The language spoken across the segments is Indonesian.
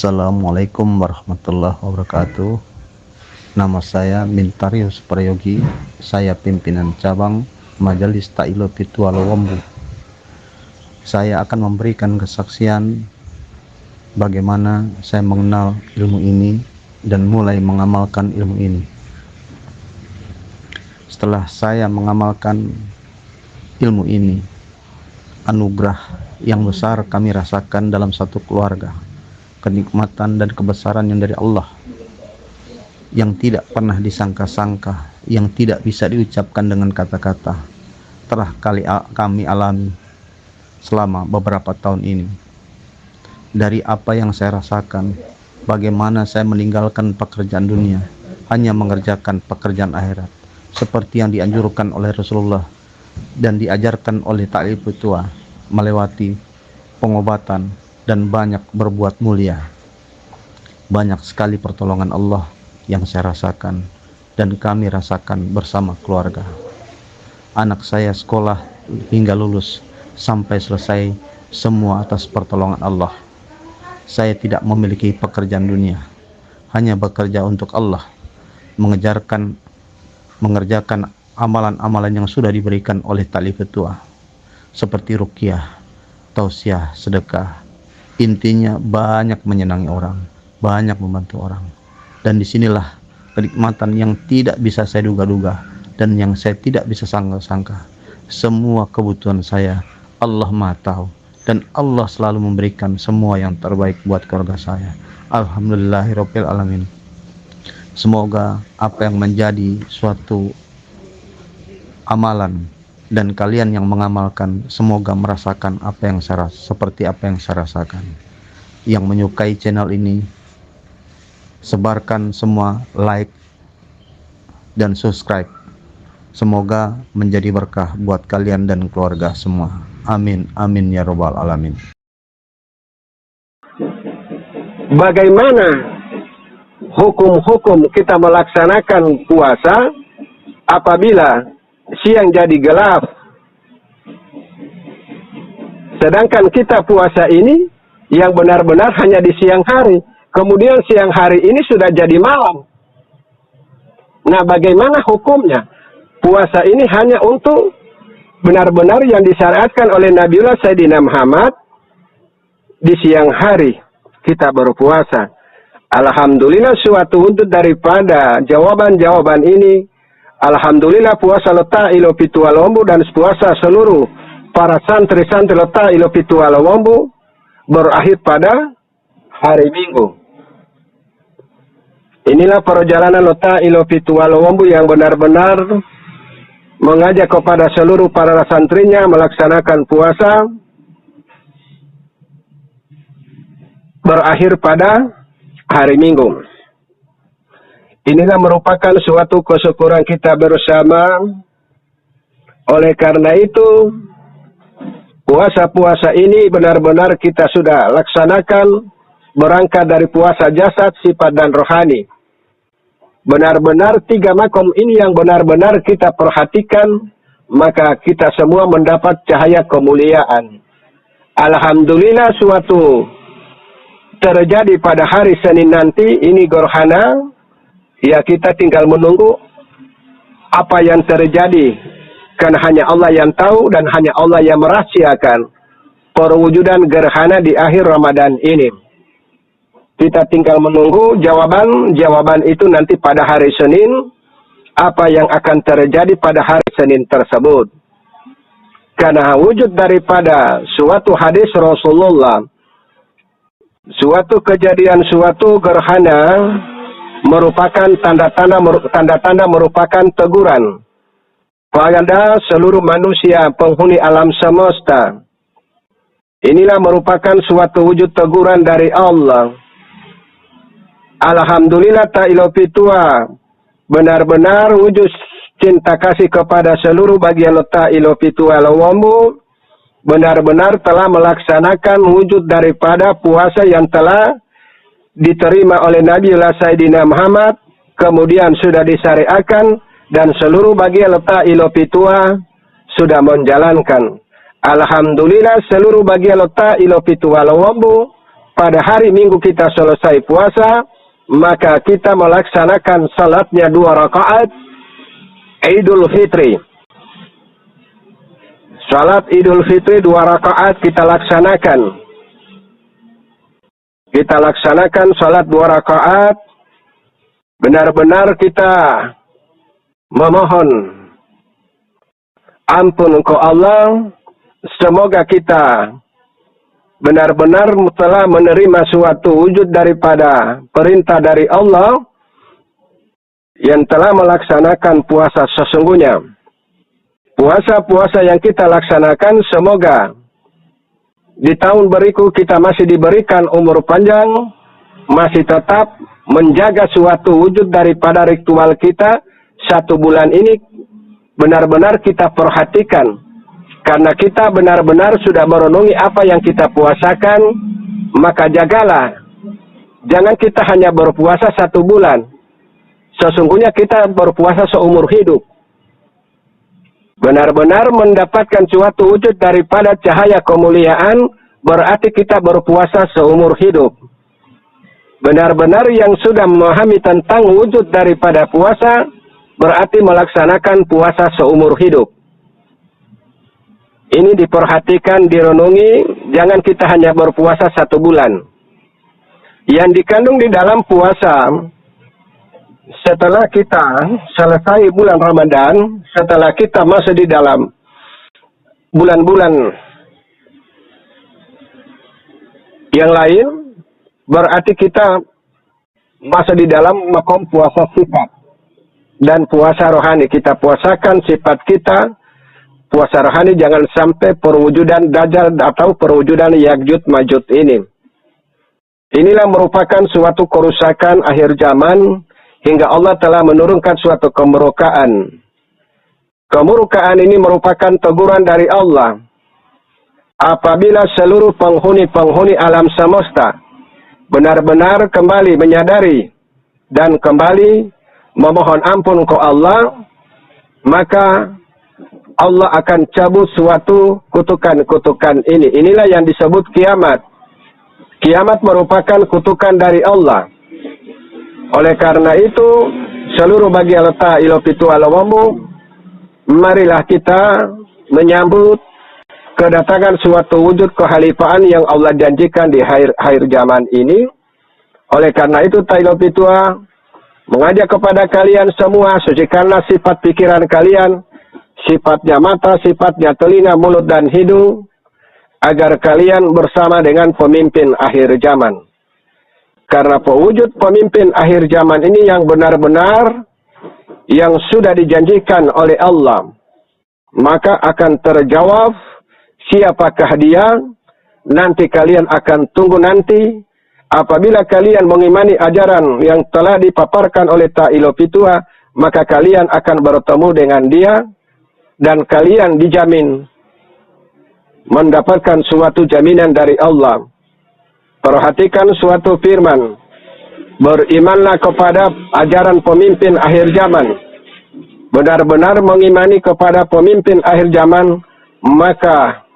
Assalamualaikum warahmatullahi wabarakatuh. Nama saya Mintarius Prayogi. Saya pimpinan cabang Majelis Ta'ilo Pitualo Wombu. Saya akan memberikan kesaksian bagaimana saya mengenal ilmu ini dan mulai mengamalkan ilmu ini. Setelah saya mengamalkan ilmu ini, anugerah yang besar kami rasakan dalam satu keluarga. Kenikmatan dan kebesaran yang dari Allah, yang tidak pernah disangka-sangka, yang tidak bisa diucapkan dengan kata-kata, telah kami alami selama beberapa tahun ini. Dari apa yang saya rasakan, bagaimana saya meninggalkan pekerjaan dunia, hanya mengerjakan pekerjaan akhirat, seperti yang dianjurkan oleh Rasulullah dan diajarkan oleh Ta'lim Tua, melewati pengobatan dan banyak berbuat mulia. Banyak sekali pertolongan Allah yang saya rasakan dan kami rasakan bersama keluarga. Anak saya sekolah hingga lulus sampai selesai, semua atas pertolongan Allah. Saya tidak memiliki pekerjaan dunia, hanya bekerja untuk Allah, mengerjakan amalan-amalan yang sudah diberikan oleh Ta'lim Tua, seperti ruqyah, tausiah, sedekah. Intinya banyak menyenangi orang, banyak membantu orang. Dan disinilah kenikmatan yang tidak bisa saya duga-duga dan yang saya tidak bisa sangka-sangka. Semua kebutuhan saya Allah Maha tahu, dan Allah selalu memberikan semua yang terbaik buat keluarga saya. Alhamdulillahirabbil alamin. Semoga apa yang menjadi suatu amalan dan kalian yang mengamalkan, semoga merasakan apa yang seperti apa yang saya rasakan. Yang menyukai channel ini, sebarkan semua, like dan subscribe. Semoga menjadi berkah buat kalian dan keluarga semua. Amin, amin ya robbal alamin. Bagaimana hukum-hukum kita melaksanakan puasa apabila siang jadi gelap, sedangkan kita puasa ini yang benar-benar hanya di siang hari, kemudian siang hari ini sudah jadi malam. Nah, bagaimana hukumnya? Puasa ini hanya untuk benar-benar yang disyariatkan oleh Nabiullah Sayyidina Muhammad di siang hari kita berpuasa. Alhamdulillah, suatu wujud daripada jawaban-jawaban ini. Alhamdulillah, puasa Ta'ilo Pitualo Wombu dan puasa seluruh para santri-santri Ta'ilo Pitualo Wombu berakhir pada hari Minggu. Inilah perjalanan Ta'ilo Pitualo Wombu yang benar-benar mengajak kepada seluruh para santrinya melaksanakan puasa berakhir pada hari Minggu. Inilah merupakan suatu kesyukuran kita bersama. Oleh karena itu, puasa-puasa ini benar-benar kita sudah laksanakan berangkat dari puasa jasad, sifat, dan rohani. Benar-benar tiga makom ini yang benar-benar kita perhatikan, maka kita semua mendapat cahaya kemuliaan. Alhamdulillah, suatu terjadi pada hari Senin nanti, ini gerhana. Ya, kita tinggal menunggu apa yang terjadi, karena hanya Allah yang tahu dan hanya Allah yang merahasiakan perwujudan gerhana di akhir Ramadan ini. Kita tinggal menunggu jawaban itu nanti pada hari Senin, apa yang akan terjadi pada hari Senin tersebut. Karena wujud daripada suatu hadis Rasulullah, suatu kejadian, suatu gerhana merupakan tanda-tanda merupakan teguran pada seluruh manusia penghuni alam semesta. Inilah merupakan suatu wujud teguran dari Allah. Alhamdulillah, Ta'ilo Pitua benar-benar wujud cinta kasih kepada seluruh bagian Ta'ilo Pitualo Wombu, benar-benar telah melaksanakan wujud daripada puasa yang telah diterima oleh Nabiullah Sayyidina Muhammad, kemudian sudah disyariatkan dan seluruh bagian Ta'ilo Pitua sudah menjalankan. Alhamdulillah, seluruh bagian Ta'ilo Pitualo Wombu pada hari Minggu kita selesai puasa, maka kita melaksanakan salatnya 2 rakaat Idul Fitri. Salat Idul Fitri 2 rakaat kita laksanakan. Kita laksanakan salat 2 rakaat. Benar-benar kita memohon ampun ke Allah. Semoga kita benar-benar telah menerima suatu wujud daripada perintah dari Allah yang telah melaksanakan puasa sesungguhnya. Puasa-puasa yang kita laksanakan semoga di tahun berikut kita masih diberikan umur panjang, masih tetap menjaga suatu wujud daripada ritual kita 1 bulan ini benar-benar kita perhatikan. Karena kita benar-benar sudah merenungi apa yang kita puasakan, maka jagalah. Jangan kita hanya berpuasa 1 bulan. Sesungguhnya kita berpuasa seumur hidup. Benar-benar mendapatkan suatu wujud daripada cahaya kemuliaan, berarti kita berpuasa seumur hidup. Benar-benar yang sudah memahami tentang wujud daripada puasa, berarti melaksanakan puasa seumur hidup. Ini diperhatikan, direnungi, jangan kita hanya berpuasa 1 bulan. Yang dikandung di dalam puasa, setelah kita selesai bulan Ramadan, setelah kita masuk di dalam bulan-bulan yang lain, berarti kita masuk di dalam makom puasa sifat dan puasa rohani. Kita puasakan sifat kita. Puasa rohani jangan sampai perwujudan Dajjal atau perwujudan Ya'juj Ma'juj ini. Inilah merupakan suatu kerusakan akhir zaman hingga Allah telah menurunkan suatu kemurkaan. Kemurkaan ini merupakan teguran dari Allah. Apabila seluruh penghuni-penghuni alam semesta benar-benar kembali menyadari dan kembali memohon ampun ke Allah, maka Allah akan cabut suatu kutukan-kutukan ini. Inilah yang disebut kiamat. Kiamat merupakan kutukan dari Allah. Oleh karena itu, seluruh bagi alata ilopitu alawamu, marilah kita menyambut kedatangan suatu wujud kehalifaan yang Allah janjikan di akhir zaman ini. Oleh karena itu, Tailopitua mengajak kepada kalian semua, sucikanlah sifat pikiran kalian, sifatnya mata, sifatnya telinga, mulut, dan hidung, agar kalian bersama dengan pemimpin akhir zaman. Karena pewujud pemimpin akhir zaman ini yang benar-benar yang sudah dijanjikan oleh Allah, maka akan terjawab siapakah dia. Nanti kalian akan tunggu nanti apabila kalian mengimani ajaran yang telah dipaparkan oleh Tailopitua, maka kalian akan bertemu dengan dia dan kalian dijamin mendapatkan suatu jaminan dari Allah. Perhatikan suatu firman, berimanlah kepada ajaran pemimpin akhir zaman. Benar-benar mengimani kepada pemimpin akhir zaman, maka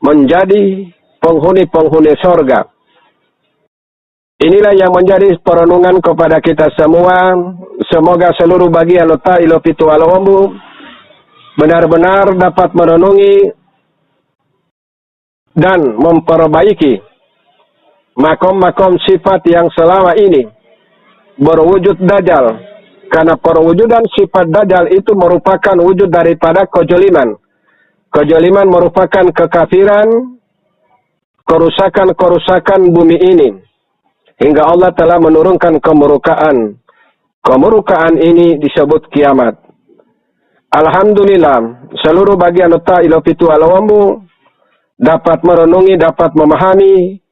menjadi penghuni-penghuni sorga. Inilah yang menjadi perenungan kepada kita semua. Semoga seluruh bagian lota ilopitu alawambu benar-benar dapat merenungi dan memperbaiki makom-makom sifat yang selama ini berwujud Dajjal. Karena perwujudan sifat Dajjal itu merupakan wujud daripada kejoliman. Kejoliman merupakan kekafiran, kerusakan-kerusakan bumi ini. Hingga Allah telah menurunkan kemurkaan. Kemurkaan ini disebut kiamat. Alhamdulillah, seluruh bagian nota ilopitu alawambu dapat merenungi, dapat memahami,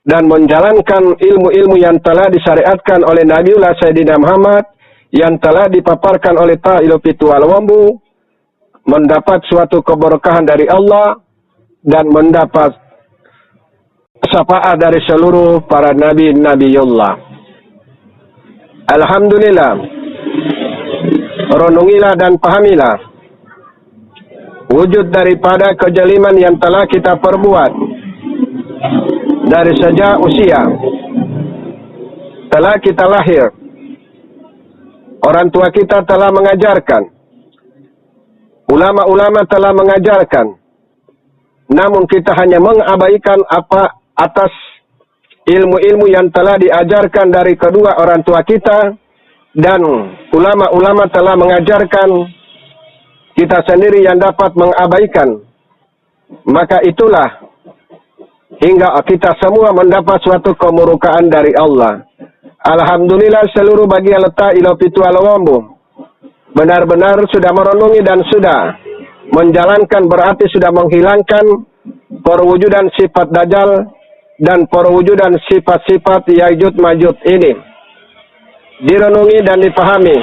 dan menjalankan ilmu-ilmu yang telah disyariatkan oleh Nabiullah Sayyidina Muhammad, yang telah dipaparkan oleh Tailopitu alawambu, mendapat suatu keberkahan dari Allah, dan mendapat syafaat dari seluruh para Nabi-Nabiullah. Alhamdulillah, renungilah dan pahamilah wujud daripada kejaliman yang telah kita perbuat. dari sejak usia telah kita lahir. Orang tua kita telah mengajarkan, ulama-ulama telah mengajarkan, namun kita hanya mengabaikan apa atas ilmu-ilmu yang telah diajarkan dari kedua orang tua kita, dan ulama-ulama telah mengajarkan, kita sendiri yang dapat mengabaikan. Maka itulah hingga kita semua mendapat suatu kemurkaan dari Allah. Alhamdulillah seluruh bagian letak ilo pitu alawambu benar-benar sudah merenungi dan sudah menjalankan, berarti sudah menghilangkan perwujudan sifat Dajjal dan perwujudan sifat-sifat Ya'juj Ma'juj ini. Direnungi dan dipahami.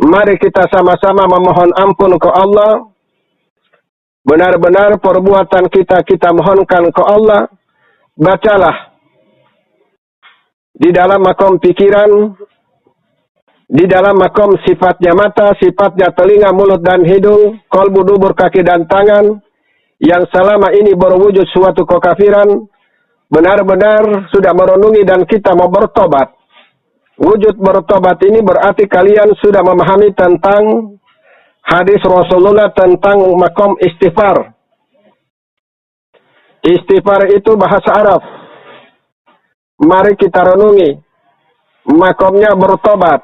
Mari kita sama-sama memohon ampun ke Allah. Benar-benar perbuatan kita mohonkan ke Allah. Bacalah di dalam makom pikiran, di dalam makom sifatnya mata, sifatnya telinga, mulut dan hidung, kolbu, dubur, kaki dan tangan, yang selama ini berwujud suatu kekafiran, benar-benar sudah merenungi dan kita mau bertobat. Wujud bertobat ini berarti kalian sudah memahami tentang hadis Rasulullah tentang makom istighfar. Istighfar itu bahasa Arab. Mari kita renungi makomnya bertobat.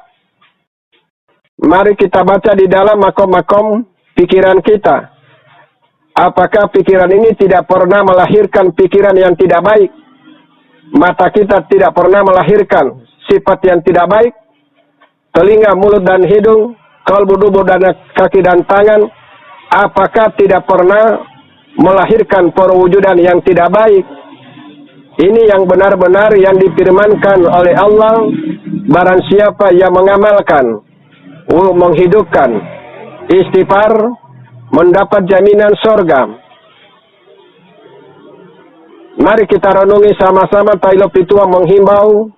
Mari kita baca di dalam makom-makom pikiran kita. Apakah pikiran ini tidak pernah melahirkan pikiran yang tidak baik? Mata kita tidak pernah melahirkan sifat yang tidak baik? Telinga, mulut dan hidung, kalbu, dubur dan kaki dan tangan, apakah tidak pernah melahirkan perwujudan yang tidak baik? Ini yang benar-benar yang difirmankan oleh Allah, barang siapa yang mengamalkan, menghidupkan istighfar, mendapat jaminan surga. Mari kita renungi sama-sama. Tailo Pitua menghimbau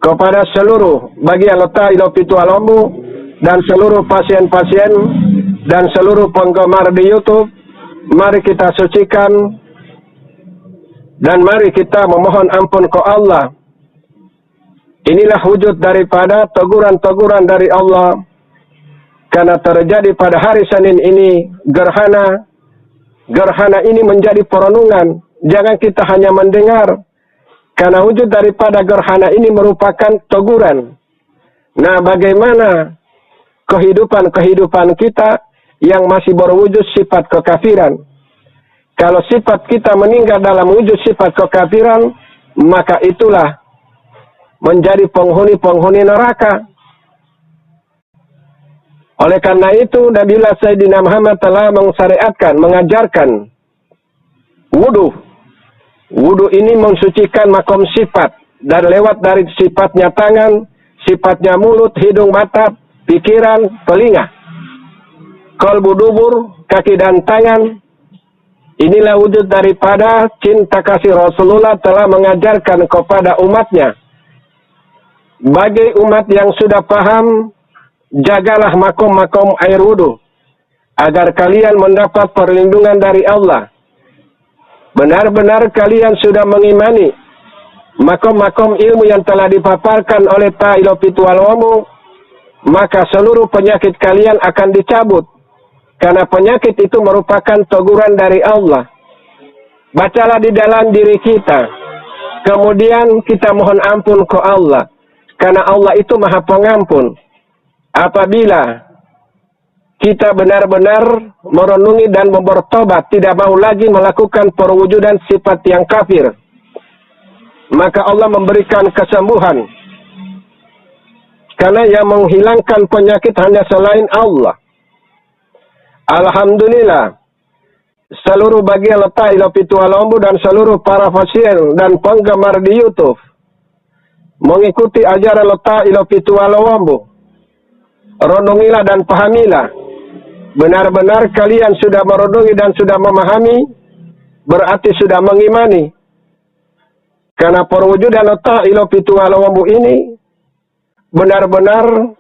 kepada seluruh bagian letak Ilo Pitua Lombu dan seluruh pasien-pasien dan seluruh penggemar di YouTube. Mari kita sucikan dan mari kita memohon ampun ke Allah. Inilah wujud daripada teguran-teguran dari Allah. Karena terjadi pada hari Senin ini gerhana. Gerhana ini menjadi perenungan. Jangan kita hanya mendengar. Karena wujud daripada gerhana ini merupakan teguran. Nah, bagaimana kehidupan kita yang masih berwujud sifat kekafiran? Kalau sifat kita meninggal dalam wujud sifat kekafiran, maka itulah menjadi penghuni-penghuni neraka. Oleh karena itu, Nabiullah Sayyidina Muhammad telah mensyariatkan, mengajarkan wudu. Wudu ini mensucikan makom sifat dan lewat dari sifatnya tangan, sifatnya mulut, hidung, mata, pikiran, telinga, kalbu, dubur, kaki dan tangan. Inilah wujud daripada cinta kasih Rasulullah telah mengajarkan kepada umatnya. Bagi umat yang sudah paham, jagalah makom-makom air wudu, agar kalian mendapat perlindungan dari Allah. Benar-benar kalian sudah mengimani makom-makom ilmu yang telah dipaparkan oleh Ta'ilau Pitual Wamu, maka seluruh penyakit kalian akan dicabut. Karena penyakit itu merupakan teguran dari Allah. Bacalah di dalam diri kita. Kemudian kita mohon ampun ke Allah. Karena Allah itu maha pengampun. Apabila kita benar-benar merenungi dan bertobat, tidak mau lagi melakukan perwujudan sifat yang kafir, maka Allah memberikan kesembuhan. Karena yang menghilangkan penyakit hanya selain Allah. Alhamdulillah, seluruh bagian letak Ilo Pitua Lombu dan seluruh para pasien dan penggemar di YouTube mengikuti ajaran letak Ilo Pitua Lombu. Renungilah dan pahamilah. Benar-benar kalian sudah merenungi dan sudah memahami, berarti sudah mengimani. Karena perwujudan letak Ilo Pitua Lombu ini benar-benar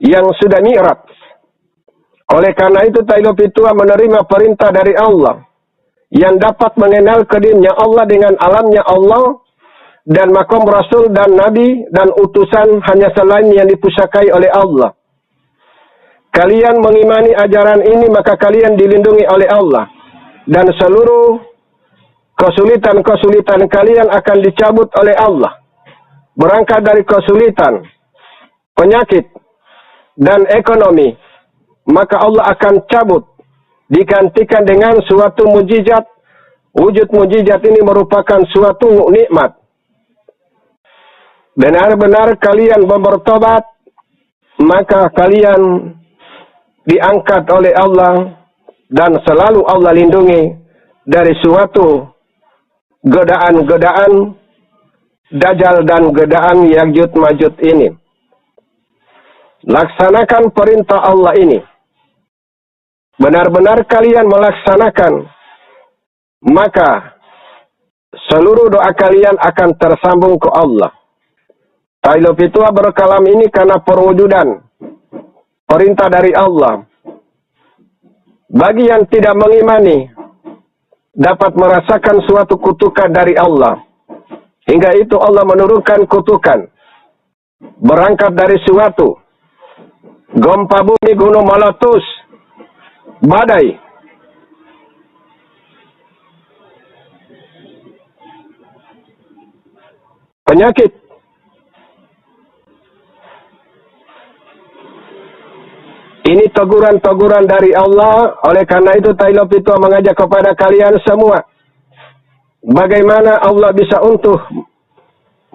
yang sudah mi'raj. Oleh karena itu Ta'ilau Pitua menerima perintah dari Allah. yang dapat mengenal kedirinya Allah dengan alamnya Allah dan makom Rasul dan Nabi dan utusan hanya selain yang dipusakai oleh Allah. Kalian mengimani ajaran ini, maka kalian dilindungi oleh Allah. Dan seluruh kesulitan-kesulitan kalian akan dicabut oleh Allah. Berangkat dari kesulitan, penyakit, dan ekonomi, maka Allah akan cabut, digantikan dengan suatu mujizat. Wujud mujizat ini merupakan suatu nikmat. Benar-benar kalian bertobat, maka kalian diangkat oleh Allah dan selalu Allah lindungi dari suatu godaan-godaan Dajjal dan godaan Ya'juj Ma'juj ini. Laksanakan perintah Allah ini. Benar-benar kalian melaksanakan, maka seluruh doa kalian akan tersambung ke Allah. Tailo Pitua berkalam ini karena perwujudan perintah dari Allah. Bagi yang tidak mengimani, dapat merasakan suatu kutukan dari Allah. Hingga itu Allah menurunkan kutukan. Berangkat dari suatu gempa bumi, gunung meletus, badai, penyakit, ini teguran-teguran dari Allah. Oleh karena itu Tailo Pitua mengajak kepada kalian semua, bagaimana Allah bisa untuk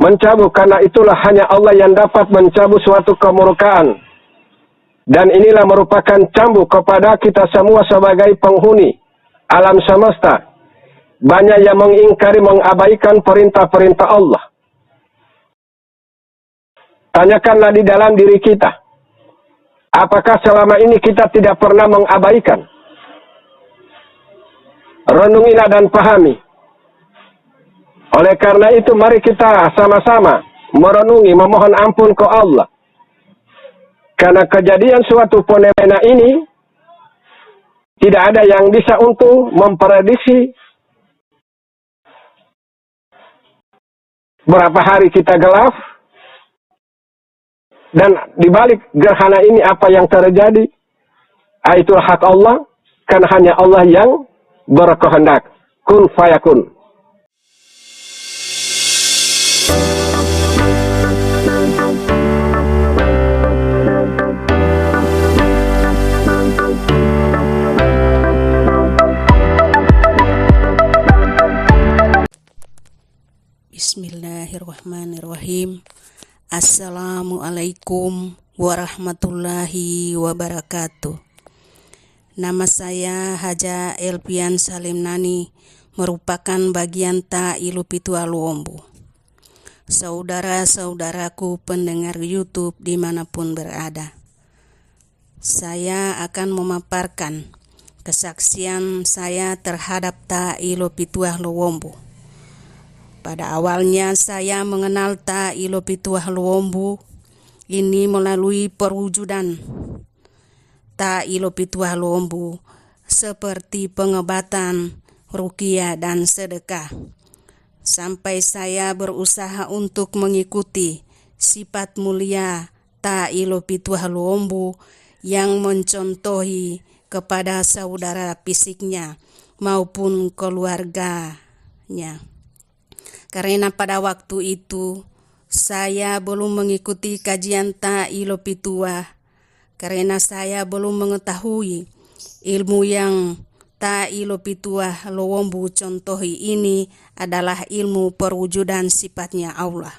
mencabut, karena itulah hanya Allah yang dapat mencabut suatu kemurkaan. Dan inilah merupakan cambuk kepada kita semua sebagai penghuni alam semesta. Banyak yang mengingkari, mengabaikan perintah-perintah Allah. Tanyakanlah di dalam diri kita, apakah selama ini kita tidak pernah mengabaikan? Renungilah dan pahami. Oleh karena itu mari kita sama-sama merenungi, memohon ampun ke Allah. Karena kejadian suatu fenomena ini tidak ada yang bisa untuk memprediksi berapa hari kita gelap, dan dibalik gerhana ini apa yang terjadi, itu hak Allah, karena hanya Allah yang berkehendak. Kun fayakun. Bismillahirrahmanirrahim. Assalamualaikum warahmatullahi wabarakatuh. Nama saya Haja Elpian Salim Nani, merupakan bagian Ta'ilu Pitua Luombo. Saudara-saudaraku pendengar YouTube dimanapun berada, saya akan memaparkan kesaksian saya terhadap Ta'ilu Pitua Luombo. Pada awalnya saya mengenal Ta'ilu Pitua Luombo ini melalui perwujudan Ta'ilu Pitua Luombo seperti pengobatan, ruqyah dan sedekah. Sampai saya berusaha untuk mengikuti sifat mulia Ta'ilu Pitua Luombo yang mencontohi kepada saudara fisiknya maupun keluarganya. Karena pada waktu itu saya belum mengikuti kajian Ta'ilu Pitua, karena saya belum mengetahui ilmu yang Ta'ilu Pitua Luombo contohi ini adalah ilmu perwujudan sifatnya Allah.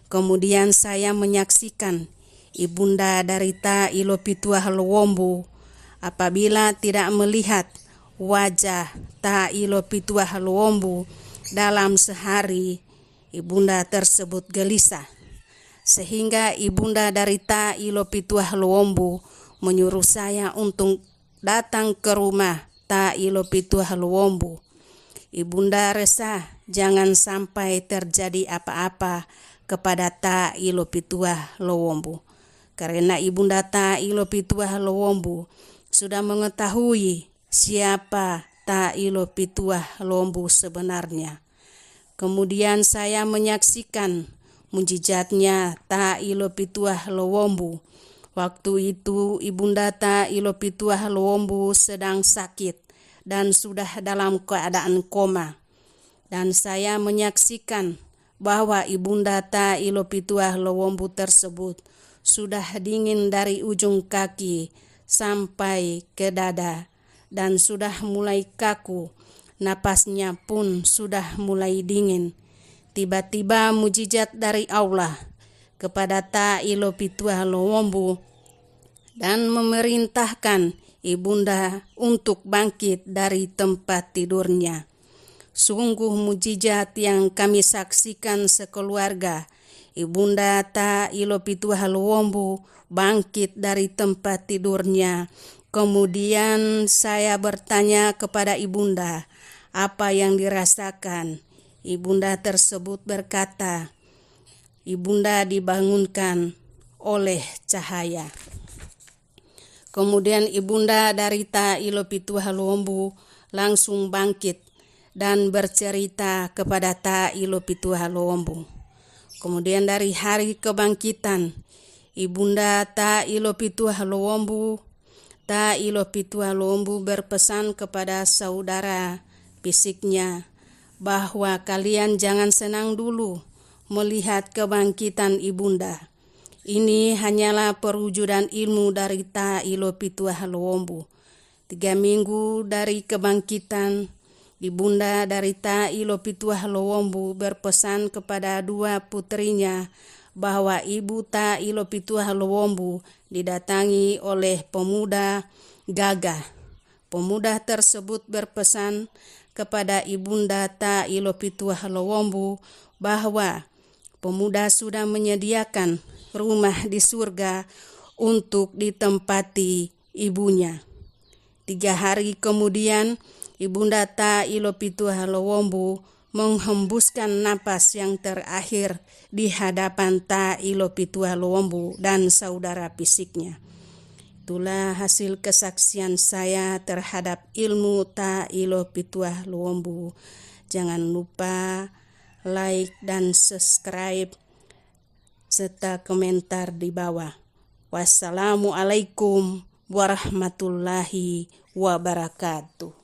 Kemudian saya menyaksikan ibunda dari Ta'ilu Pitua Luombo apabila tidak melihat wajah Ta'ilu Pitua Luombo dalam sehari, ibunda tersebut gelisah, sehingga ibunda dari Ta'ilu Pitua Luombo menyuruh saya untuk datang ke rumah Ta'ilu Pitua Luombo. Ibunda resah jangan sampai terjadi apa-apa kepada Ta'ilu Pitua Luombo, karena ibunda Ta'ilu Pitua Luombo sudah mengetahui siapa ta ilo pituah lombu sebenarnya. Kemudian saya menyaksikan mujizatnya ta ilo pituah lowombu. Waktu itu ibunda ta ilo pituah lowombu sedang sakit dan sudah dalam keadaan koma. Dan saya menyaksikan bahwa ibunda ta ilo pituah lowombu tersebut sudah dingin dari ujung kaki sampai ke dada dan sudah mulai kaku, napasnya pun sudah mulai dingin. Tiba-tiba mujizat dari Allah kepada ta ilo pituah lowombu dan memerintahkan ibunda untuk bangkit dari tempat tidurnya. Sungguh mujizat yang kami saksikan sekeluarga. Ibunda ta ilo pituah lowombu bangkit dari tempat tidurnya. Kemudian saya bertanya kepada ibunda, apa yang dirasakan? Ibunda tersebut berkata, ibunda dibangunkan oleh cahaya. Kemudian ibunda dari ta ilo pituah lowombu langsung bangkit dan bercerita kepada ta ilo pituah lowombu. Kemudian dari hari kebangkitan, ibunda ta ilo pituah lowombu berpesan kepada saudara fisiknya bahwa kalian jangan senang dulu melihat kebangkitan ibunda. Ini hanyalah perwujudan ilmu dari ta ilo pituah lowombu. 3 minggu dari kebangkitan, ibunda dari ta ilo pituah lowombu berpesan kepada 2 putrinya bahwa ibu ta ilo pituah lowombu didatangi oleh pemuda gagah. Pemuda tersebut berpesan kepada ibunda ta ilo pituah lowombu bahwa pemuda sudah menyediakan rumah di surga untuk ditempati ibunya. 3 hari kemudian, ibunda ta ilo pituah lowombu menghembuskan napas yang terakhir di hadapan ta ilo pituah lowombu dan saudara fisiknya. Itulah hasil kesaksian saya terhadap ilmu ta ilo pituah lowombu. Jangan lupa like dan subscribe serta komentar di bawah. Wassalamualaikum warahmatullahi wabarakatuh.